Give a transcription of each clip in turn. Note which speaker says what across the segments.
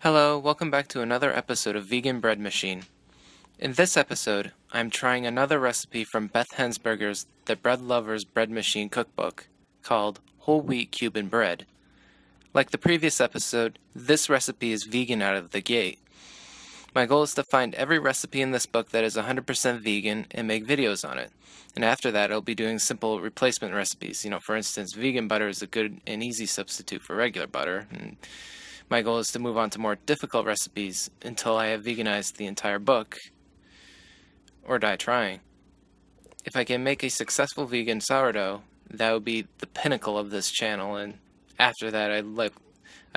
Speaker 1: Hello, welcome back to another episode of Vegan Bread Machine. In this episode, I'm trying another recipe from Beth Hensperger's The Bread Lover's Bread Machine cookbook called Whole Wheat Cuban Bread. Like the previous episode, this recipe is vegan out of the gate. My goal is to find every recipe in this book that is 100% vegan and make videos on it. And after that, I'll be doing simple replacement recipes. For instance, vegan butter is a good and easy substitute for regular butter. And my goal is to move on to more difficult recipes until I have veganized the entire book, or die trying. If I can make a successful vegan sourdough, that would be the pinnacle of this channel, and after that I'd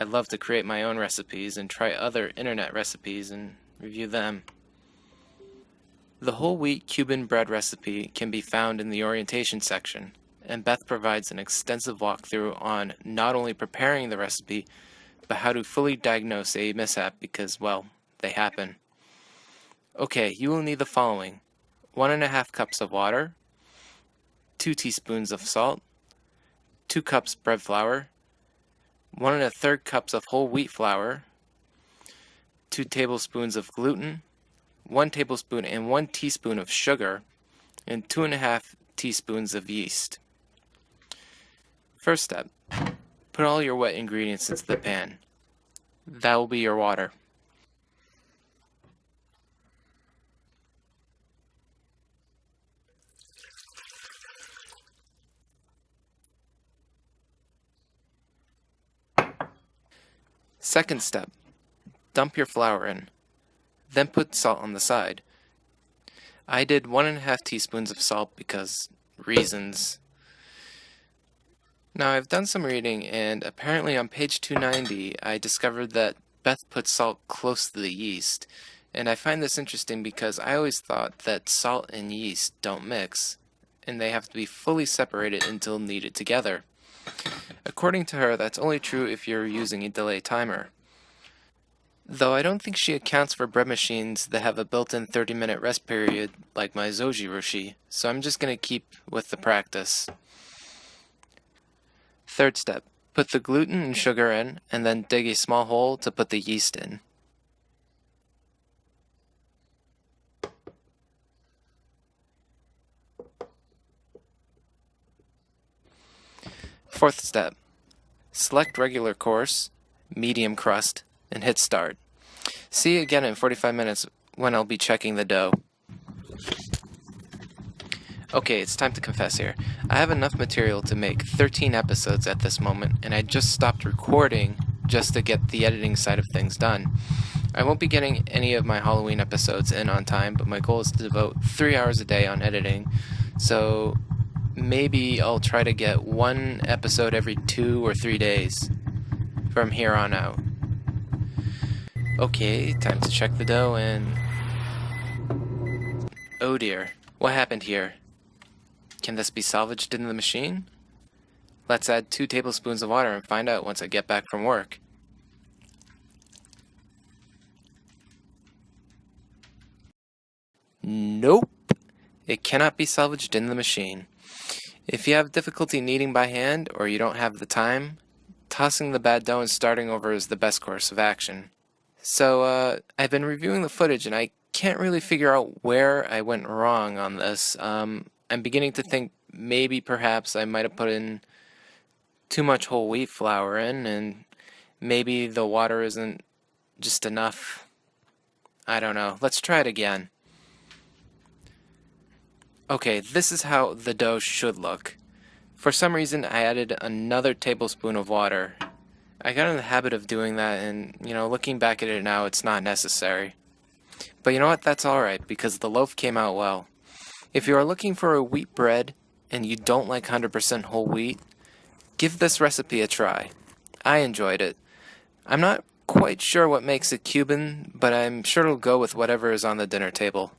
Speaker 1: love to create my own recipes and try other internet recipes and review them. The whole wheat Cuban bread recipe can be found in the orientation section, and Beth provides an extensive walkthrough on not only preparing the recipe, but how to fully diagnose a mishap because, well, they happen. Okay, you will need the following: 1.5 cups of water, 2 teaspoons of salt, 2 cups bread flour, 1 1/3 cups of whole wheat flour, 2 tablespoons of gluten, 1 tablespoon and 1 teaspoon of sugar, and 2.5 teaspoons of yeast. First step. Put all your wet ingredients into the pan. That will be your water. Second step. Dump your flour in. Then put salt on the side. I did 1.5 teaspoons of salt because reasons. Now, I've done some reading, and apparently on page 290, I discovered that Beth put salt close to the yeast. And I find this interesting because I always thought that salt and yeast don't mix, and they have to be fully separated until kneaded together. According to her, that's only true if you're using a delay timer. Though I don't think she accounts for bread machines that have a built-in 30-minute rest period like my Zoji Roshi, so I'm just going to keep with the practice. Third step, put the gluten and sugar in, and then dig a small hole to put the yeast in. Fourth step, select regular course, medium crust, and hit start. See you again in 45 minutes when I'll be checking the dough. Okay, it's time to confess here. I have enough material to make 13 episodes at this moment, and I just stopped recording just to get the editing side of things done. I won't be getting any of my Halloween episodes in on time, but my goal is to devote 3 hours a day on editing, so maybe I'll try to get 1 episode every 2 or 3 days from here on out. Okay, time to check the dough, and oh dear, what happened here? Can this be salvaged in the machine? Let's add 2 tablespoons of water and find out once I get back from work. Nope, it cannot be salvaged in the machine. If you have difficulty kneading by hand or you don't have the time, tossing the bad dough and starting over is the best course of action. So, I've been reviewing the footage and I can't really figure out where I went wrong on this. I'm beginning to think maybe perhaps I might have put in too much whole wheat flour in, and maybe the water isn't just enough. I don't know. Let's try it again. Okay, this is how the dough should look. For some reason, I added another tablespoon of water. I got in the habit of doing that, and, looking back at it now, it's not necessary. But you know what? That's alright, because the loaf came out well. If you are looking for a wheat bread and you don't like 100% whole wheat, give this recipe a try. I enjoyed it. I'm not quite sure what makes it Cuban, but I'm sure it'll go with whatever is on the dinner table.